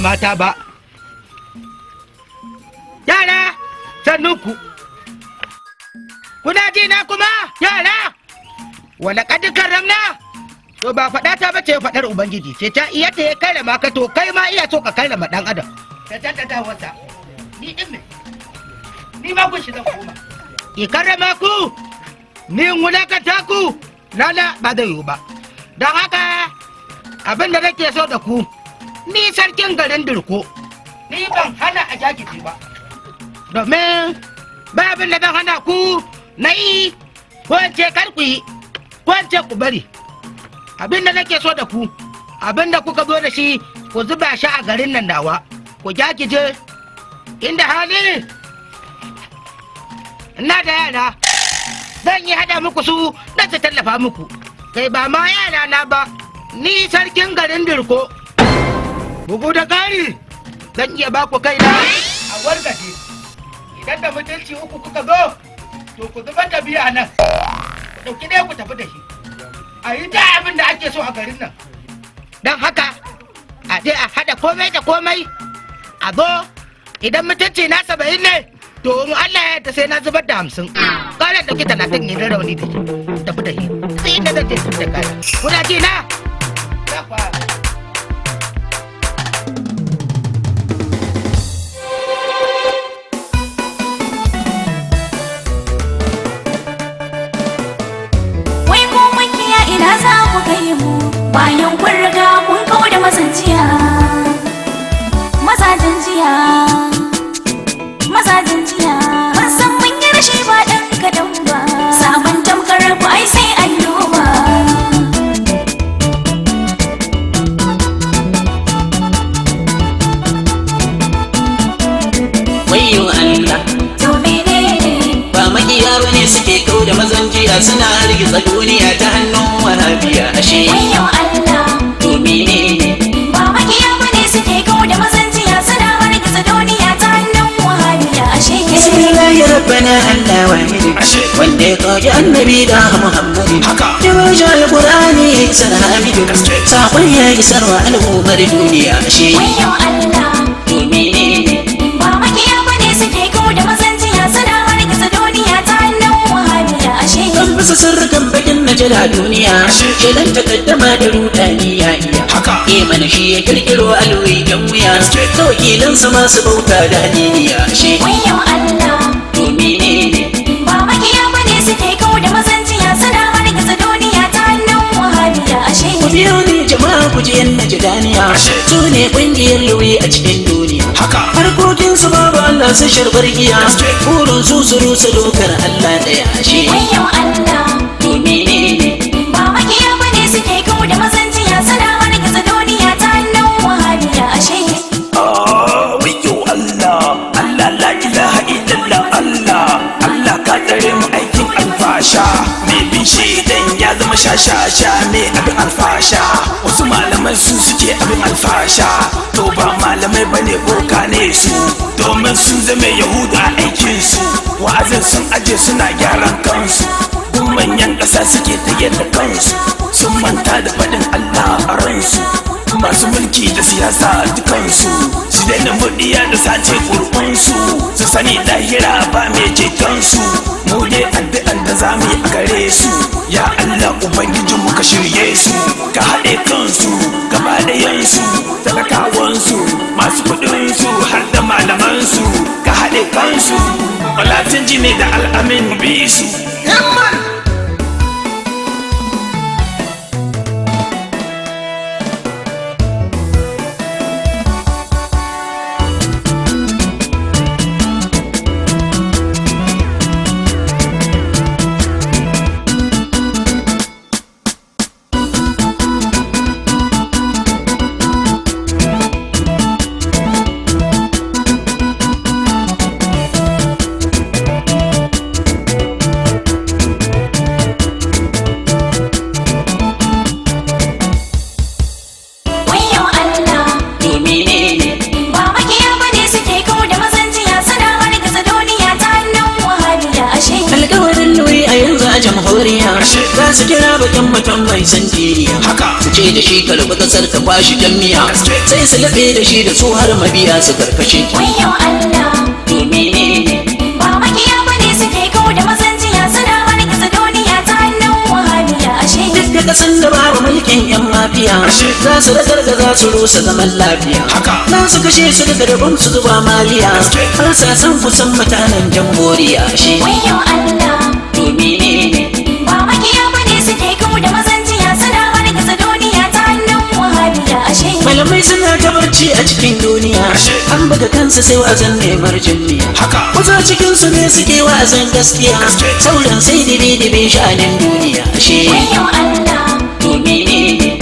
Mata ba yara sannunku kuna ji na kuma yara wala kadikan ramna to ba faɗa ta bace faɗar ubangiji ce ta iya ta ya karama ka to kai ma iya so ka karama dan adam ta jaddada wata ni din me ni ma ku shi zan koma ki karama ku ni wulakanta ku lala ba zai yiwu ba don haka abin da nake so da ku ni sarkin garin Dirko ni ban hana a jajiji ba domin ba abin da zan hana ku na yi ko ce kar ku yi ko ce ku bari abin da nake so da ku abin da kuka zo da shi ku zuba shi a garin nan nawa ku jajije inda hali ina da yara zan yi hada muku su don su tallafa muku kai ba ma yara na ba ni sarkin garin Dirko bugu da ƙari zan iya ba ku kaina a wargaje idan da mutunci uku kuka zo to ku zubar da biya nan ɗauki ɗaya ku tafi da shi a yi ta abin da ake so a garin nan don haka a je a haɗa komai da komai a zo idan mutunci na 70 ne to in Allah ya yarda sai na zubar da 50 ƙara ɗauki 30 ne da rauni da shi tafi da shi sai inda zan je da kaya kuna ji na bayan kun riga kun kawo da mazajen jiya ban san mun yi rashi ba ɗan kaɗan ba sabon tamkar ku ai sai an duba wayyo Allah to menene ba makiya bane suke kawo da mazan jiya suna hargitsa duniya ta hannun wahabiya ashe wayyo Allah to menene ba makiya bane suke kawo da mazan jiya suna hargitsa duniya ta hannun wahabiya ashe bismillahir rabbana Allah wahid wanda ya kaji annabi da Muhammad ya baje alqur'ani sana hamidu sakon ya isarwa al'ummar duniya ashe wayyo Allah to menene ba makiya bane suke kawo da mazan jiya suna hargitsa duniya ta hannun wahabiya ashe kan bisa sirrukan bakin na jira duniya kenan takaddama da rudani ya iya mana shi ya kirkiro alwaigen wuya ta wakilansa masu bauta da haliliya ashe wayyo Allah to menene ba makiya bane suke kawo da mazan jiya suna hargitsa duniya ta hannun wahabiya ashe ku biyo ni jama'a ku ji yan najdaniya su ne kungiyar luwi a cikin duniya harkokin su babu Allah su sharbar giya burin su su rusa dokar Allah daya ashe wayo Allah menene ba makiya bane suke kawo da mazanjiya suna wani gaza duniya ta hannun wahabiya ashe wayo Allah Allah la ilaha illallah Allah ka tsare mu aikin alfasha me bin shaidan ya zama shashasha me abin alfasha wasu malaman su suke abin alfasha to ba malamai bane boka ne su domin sun zama yahuda a aikin su wa'azin sun aje suna gyaran kansu manyan ƙasa suke tayar da kansu sun manta da faɗin Allah a ransu masu mulki da siyasa dukansu su daina mudiya da sace kurkunsu su sani lahira ba mai cetonsu mu dai addu'an da za mu yi a gare su ya Allah ubangijin mu ka shirye su ka haɗe kansu gaba ɗayansu talakawansu masu kuɗinsu har da malamansu ka haɗe kansu walatin ji ne da al'amin bi su za su kira bakin mutum mai san jiniya su ce da shi karbi kasar ta kwashi jamiya sai su laɓe da shi da su har mabiya su karkashe wayo Allah menene ba makiya bane suke kawo da mazanjiya suna wani gaza duniya ta hannun wahabiya ashe duk da kasan da babu mulkin yan mafiya za su ragarga za su rusa zaman lafiya za su kashe su daga rabon su zuba maliya har sa san kusan mutanen jamhuriya ashe wayo Allah menene ba makiya bane suke kawo da mazanjiya suna wani gaza duniya ta hannun wahabiya ashe malamai suna ta barci a cikin duniya an buga kansu sai wazan nemar jamiya wasu cikin su ne suke wazan gaskiya sauran sai dibe-dibe sha'anin duniya ashe wayo Allah menene